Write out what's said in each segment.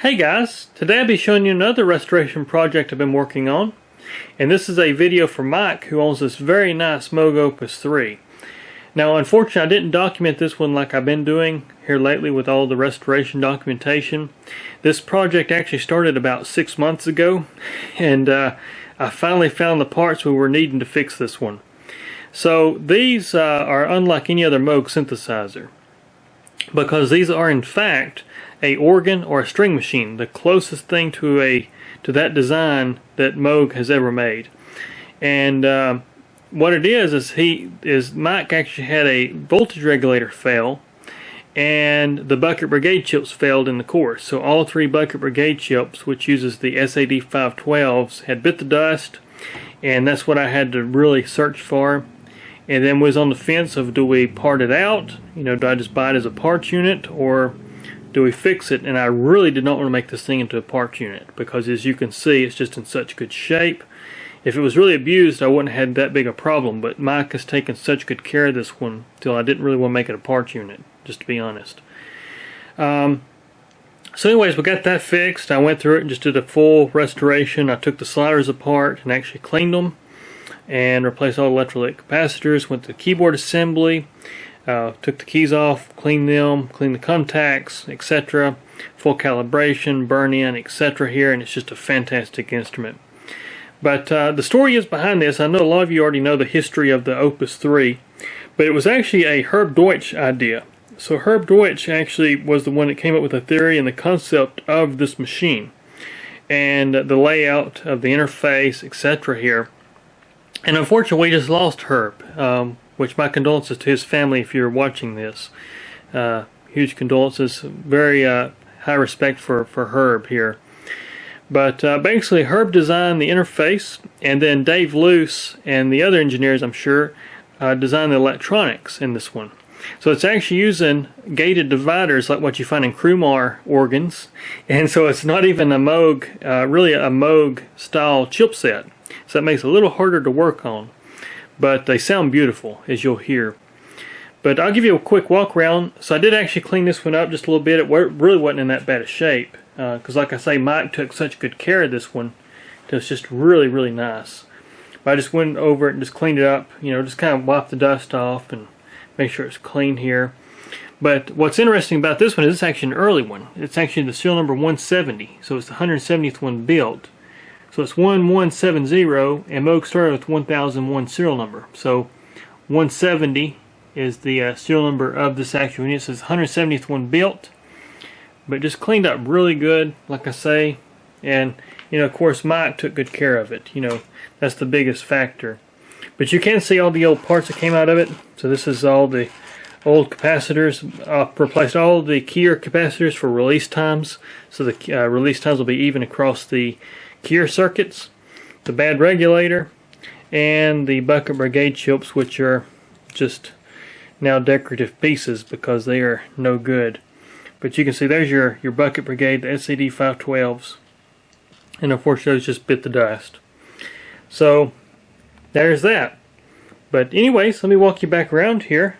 Hey guys, today I'll be showing you another restoration project I've been working on, and this is a video for Mike, who owns this very nice Moog Opus 3. Now unfortunately I didn't document this one like I've been doing here lately with all the restoration documentation. This project actually started about 6 months ago, and I finally found the parts we were needing to fix this one. So these are unlike any other Moog synthesizer, because these are in fact a organ or a string machine, the closest thing to that design that Moog has ever made. And what it is Mike actually had a voltage regulator fail, and the bucket brigade chips failed in the course. So all three bucket brigade chips, which uses the SAD 512s, had bit the dust, and that's what I had to really search for. And then was on the fence of, do we part it out? Do I just buy it as a parts unit, or do we fix it? And I really did not want to make this thing into a parts unit, because as you can see, it's just in such good shape. If it was really abused, I wouldn't have had that big a problem, but Mike has taken such good care of this one till I didn't really want to make it a parts unit, just to be honest. So anyways, we got that fixed. I went through it and just did a full restoration. I took the sliders apart and actually cleaned them and replaced all the electrolytic capacitors. Went to keyboard assembly, took the keys off, cleaned them, cleaned the contacts, etc. Full calibration, burn in, etc. here, and it's just a fantastic instrument. But the story is behind this. I know a lot of you already know the history of the Opus 3, but it was actually a Herb Deutsch idea. So Herb Deutsch actually was the one that came up with the theory and the concept of this machine, and the layout of the interface, etc. here. And unfortunately, we just lost Herb, which my condolences to his family if you're watching this. Huge condolences, very high respect for Herb here. But basically, Herb designed the interface, and then Dave Luce and the other engineers, I'm sure, designed the electronics in this one. So it's actually using gated dividers like what you find in Krumar organs, and so it's not even a Moog, really a Moog style chipset. So that makes it a little harder to work on, but they sound beautiful, as you'll hear. But I'll give you a quick walk around. So I did actually clean this one up just a little bit. It really wasn't in that bad a shape, because like I say, Mike took such good care of this one. It's just really, really nice. But I just went over it and just cleaned it up, just kind of wipe the dust off and make sure it's clean here. But what's interesting about this one is it's actually an early one. It's actually the serial number 170, so it's the 170th one built. So it's 1170, and Moog started with 1001 serial number. So 170 is the serial number of this actual unit. So it's the 170th one built, but just cleaned up really good, like I say. And of course, Mike took good care of it. That's the biggest factor. But you can see all the old parts that came out of it. So this is all the old capacitors. Replaced all the keyer capacitors for release times, so the release times will be even across the keyer circuits, the bad regulator, and the bucket brigade chips, which are just now decorative pieces because they are no good. But you can see there's your bucket brigade, the SAD 512s, and unfortunately those just bit the dust. So there's that. But anyways, let me walk you back around here,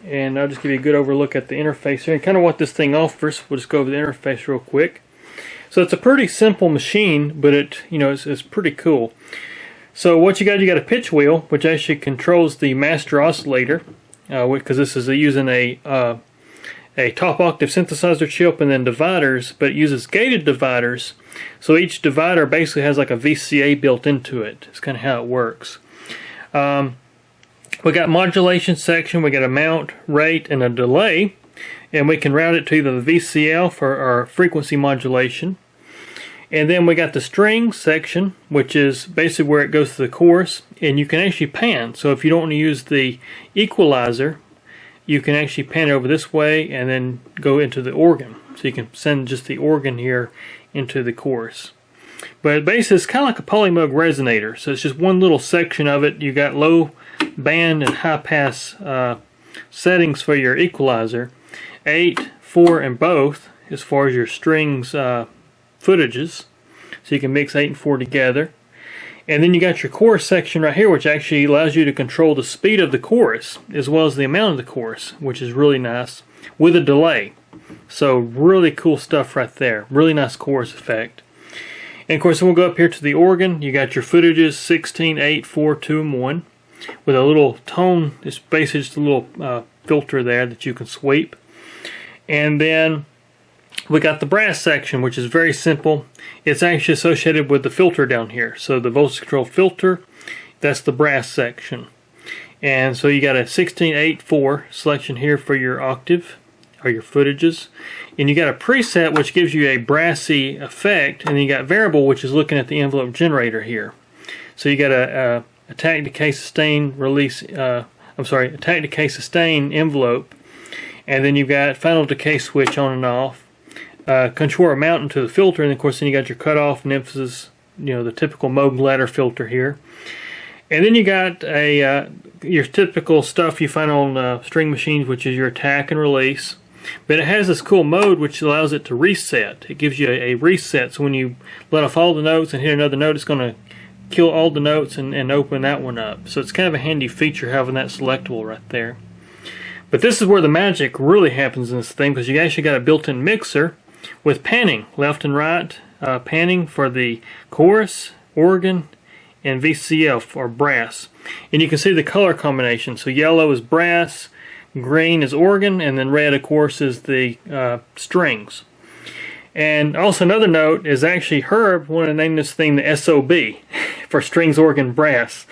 and I'll just give you a good overlook at the interface here and kind of what this thing offers. We'll just go over the interface real quick. So it's a pretty simple machine, but it's pretty cool. So what you got a pitch wheel, which actually controls the master oscillator, because this is using a top octave synthesizer chip and then dividers, but it uses gated dividers. So each divider basically has like a VCA built into it. It's kind of how it works. We got modulation section, we got a mount, rate, and a delay, and we can route it to either the VCL for our frequency modulation. And then we got the string section, which is basically where it goes to the chorus, and you can actually pan. So if you don't want to use the equalizer, you can actually pan it over this way and then go into the organ. So you can send just the organ here into the chorus. But basically it's kind of like a Polymoog resonator. So it's just one little section of it. You got low band and high pass settings for your equalizer. 8, 4, and both as far as your strings footages, so you can mix 8 and 4 together. And then you got your chorus section right here, which actually allows you to control the speed of the chorus as well as the amount of the chorus, which is really nice, with a delay. So really cool stuff right there. Really nice chorus effect. And of course, we'll go up here to the organ. You got your footages 16, 8, 4, 2, and 1 with a little tone. It's basically just a little filter there that you can sweep. And then we got the brass section, which is very simple. It's actually associated with the filter down here. So the voltage control filter, that's the brass section. And so you got a 16, 8, 4 selection here for your octave or your footages. And you got a preset which gives you a brassy effect, and then you got variable, which is looking at the envelope generator here. So you got a attack, decay, sustain, release, attack, decay, sustain envelope, and then you've got final decay switch on and off. Control or mountain to the filter, and of course then you got your cutoff and emphasis, you know, the typical Moog ladder filter here. And then you got your typical stuff you find on string machines, which is your attack and release. But it has this cool mode which allows it to reset. It gives you a reset, so when you let off all the notes and hit another note, it's going to kill all the notes and open that one up. So it's kind of a handy feature having that selectable right there. But this is where the magic really happens in this thing, because you actually got a built-in mixer with panning, left and right, panning for the chorus, organ, and VCF or brass. And you can see the color combination. So yellow is brass, green is organ, and then red of course is the strings. And also another note is actually Herb wanted to name this thing the SOB for strings, organ, brass.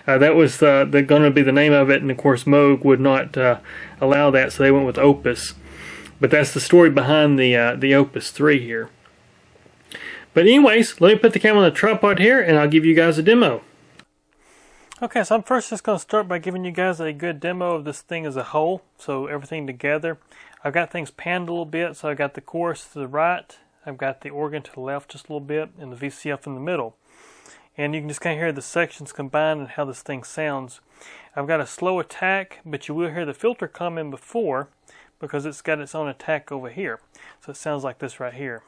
That was going to be the name of it, and of course Moog would not allow that, so they went with Opus. But that's the story behind the Opus 3 here. But anyways, let me put the camera on the tripod here and I'll give you guys a demo. Okay, so I'm first just going to start by giving you guys a good demo of this thing as a whole, so everything together. I've got things panned a little bit, so I've got the chorus to the right, I've got the organ to the left just a little bit, and the VCF in the middle. And you can just kind of hear the sections combined and how this thing sounds. I've got a slow attack, but you will hear the filter come in before because it's got its own attack over here. So it sounds like this right here.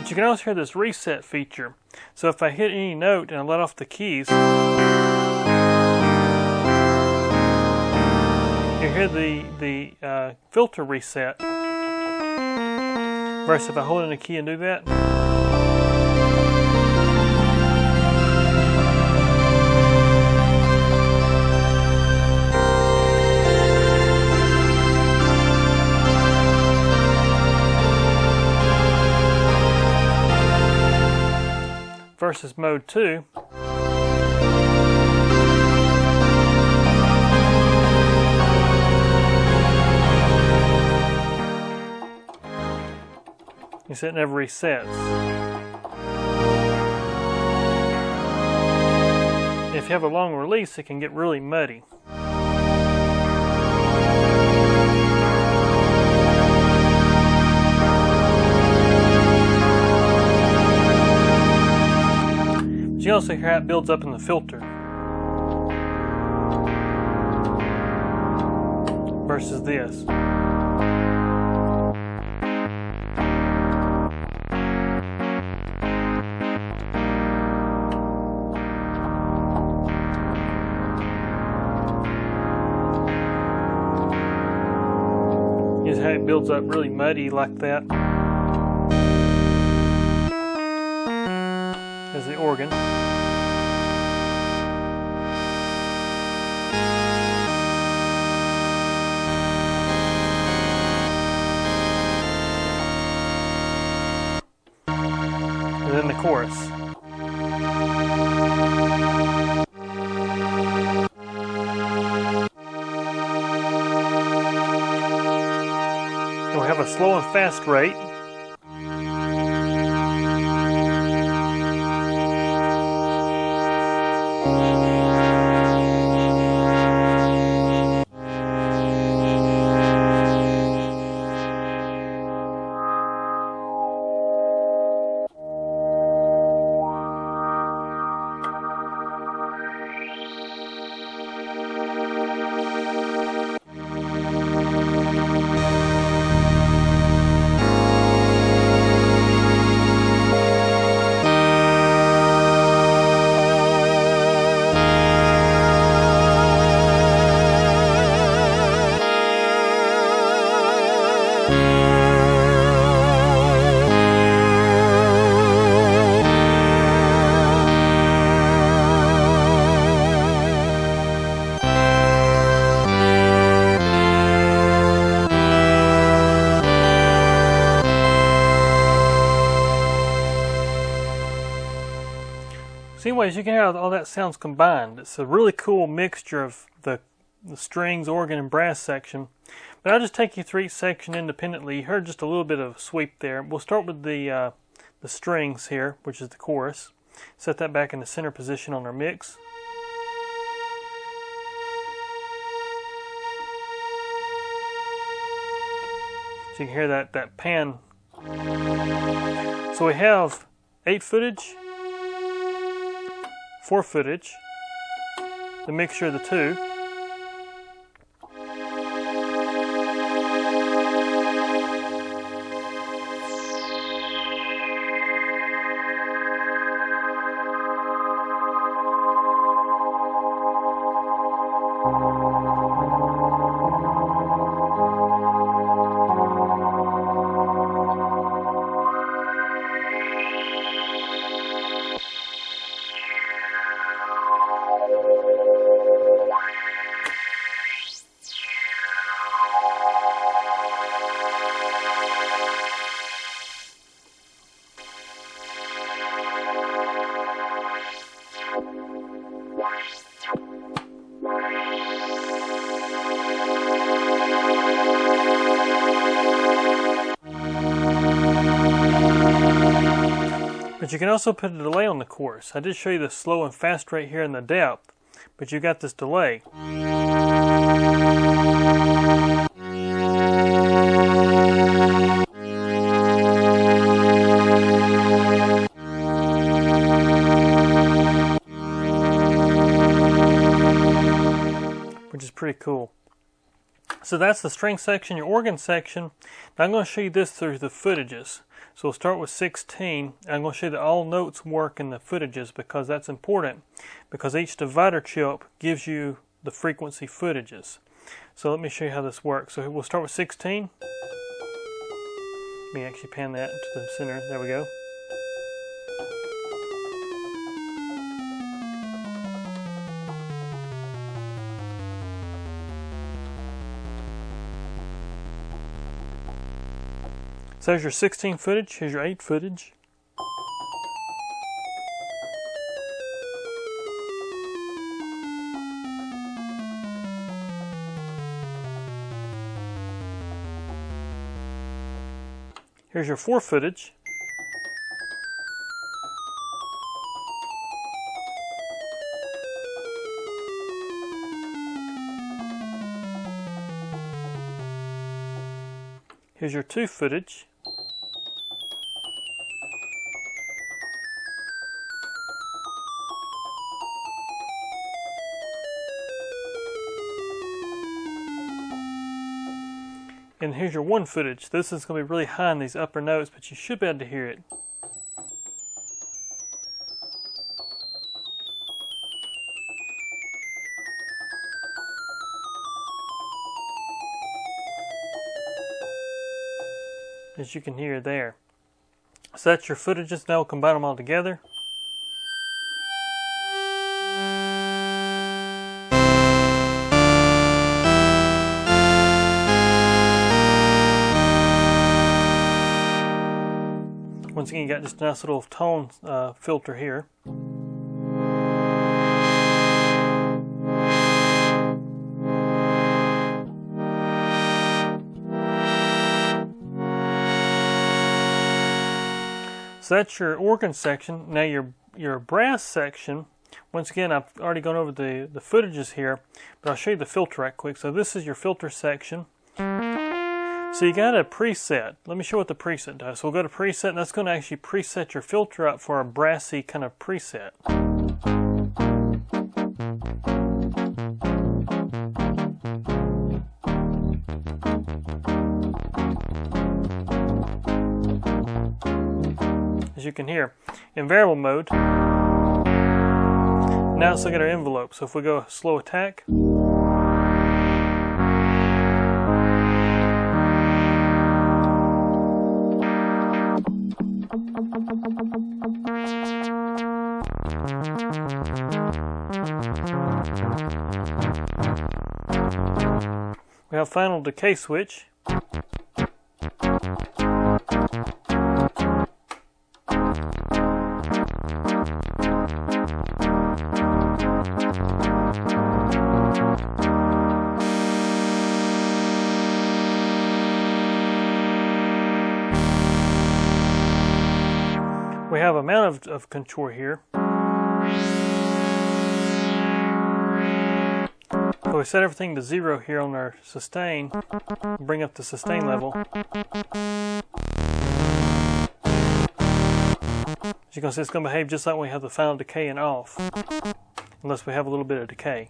You can also hear this reset feature. So if I hit any note and I let off the keys, you hear the filter reset. Versus if I hold in the key and do that. Versus mode 2. You see it never resets. If you have a long release, it can get really muddy. You also hear how it builds up in the filter versus this. Is how it builds up really muddy like that. As the organ. chorus. And we have a slow and fast rate. So anyways, you can hear how all that sounds combined. It's a really cool mixture of the strings, organ, and brass section. But I'll just take you through each section independently. You heard just a little bit of sweep there. We'll start with the strings here, which is the chorus. Set that back in the center position on our mix. So you can hear that pan. So we have 8 footage, 4 footage, the mixture of the two. But you can also put a delay on the chorus. I did show you the slow and fast rate here in the depth, but you got this delay. Which is pretty cool. So that's the string section, your organ section. Now I'm going to show you this through the footages. So we'll start with 16. I'm going to show you that all notes work in the footages because that's important, because each divider chip gives you the frequency footages. So let me show you how this works. So we'll start with 16. Let me actually pan that to the center. There we go. So there's your 16 footage, here's your 8 footage. Here's your 4 footage. Here's your 2 footage. And here's your 1 footage. This is going to be really high in these upper notes, but you should be able to hear it. As you can hear there. So that's your footages. Now we'll combine them all together. Once again, you got just a nice little tone filter here. So that's your organ section. Now your brass section, once again, I've already gone over the footages here, but I'll show you the filter right quick. So this is your filter section. So you got a preset. Let me show what the preset does. So we'll go to preset, and that's going to actually preset your filter up for a brassy kind of preset. As you can hear, in variable mode. Now let's look at our envelope. So if we go slow attack, we have final decay switch. We have amount of contour here. So we set everything to 0 here on our sustain, bring up the sustain level. As you can see, it's going to behave just like when we have the final decay and off, unless we have a little bit of decay.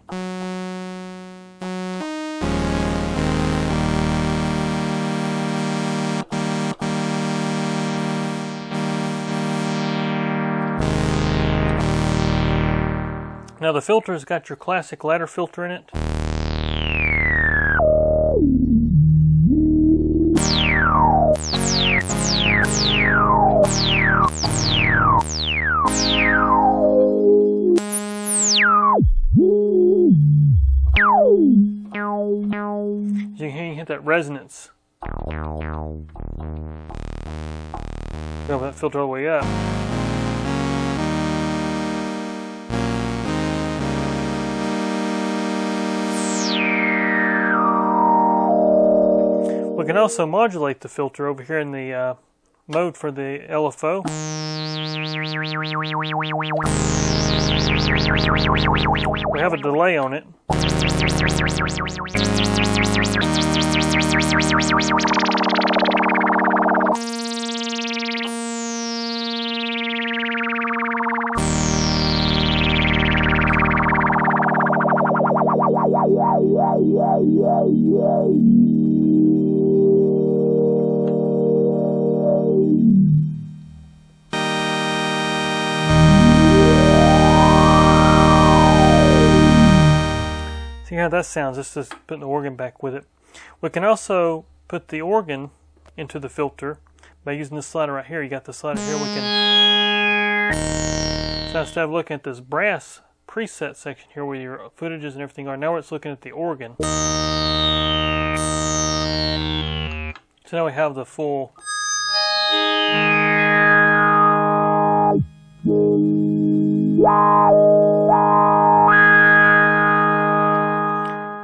Now the filter's got your classic ladder filter in it. You can hit that resonance. Go that filter all the way up. We can also modulate the filter over here in the mode for the LFO. We have a delay on it. See how that sounds, just putting the organ back with it. We can also put the organ into the filter by using this slider right here. You got the slider here. We can, so instead of looking at this brass preset section here where your footages and everything are, now we're just looking at the organ. So now we have the full.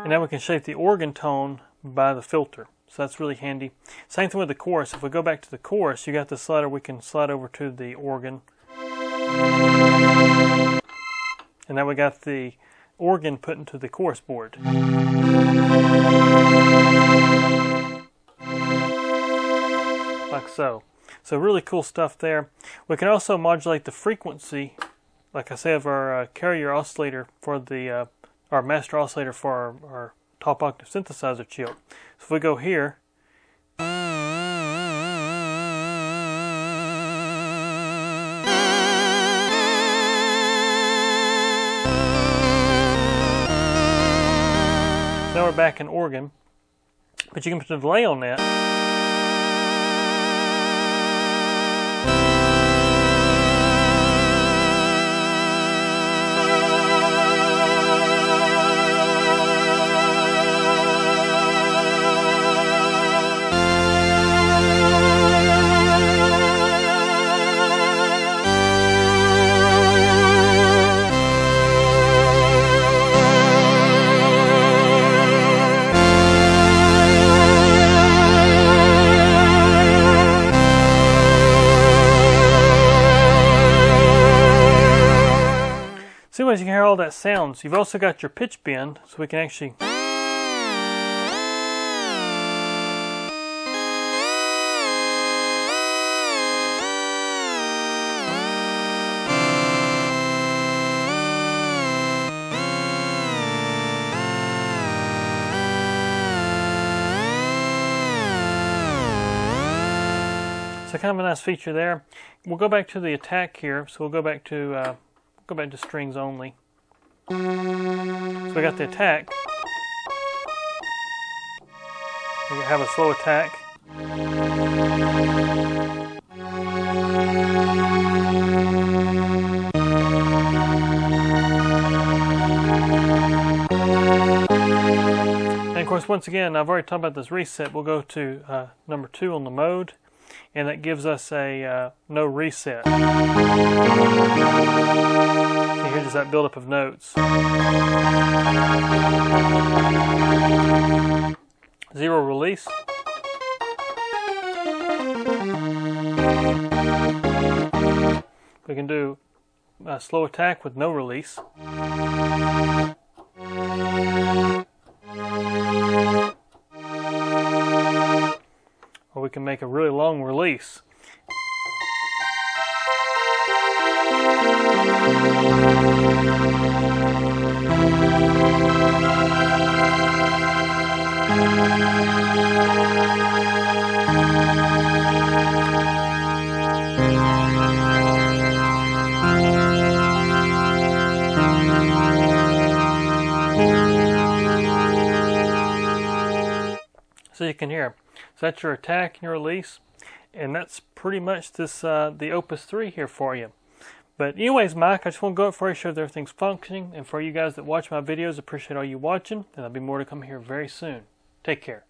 And now we can shape the organ tone by the filter. So that's really handy. Same thing with the chorus. If we go back to the chorus, you got the slider, we can slide over to the organ. And now we got the organ put into the chorus board. Like so. So really cool stuff there. We can also modulate the frequency, like I said, of our carrier oscillator for the our master oscillator for our top octave synthesizer chip. So if we go here, now we're back in organ, but you can put a delay on that. See, as you can hear all that sounds, you've also got your pitch bend, so we can actually so kind of a nice feature there. We'll go back to the attack here. So we'll go back to strings only. So we got the attack. We have a slow attack. And of course, once again, I've already talked about this reset. We'll go to number 2 on the mode. And that gives us a no reset. See, here's that buildup of notes. 0 release. We can do a slow attack with no release. Or we can make a really long release. So you can hear. So that's your attack and your release, and that's pretty much this the Opus 3 here for you. But anyways, Mike, I just want to go up for you, show that everything's functioning, and for you guys that watch my videos, appreciate all you watching, and there'll be more to come here very soon. Take care.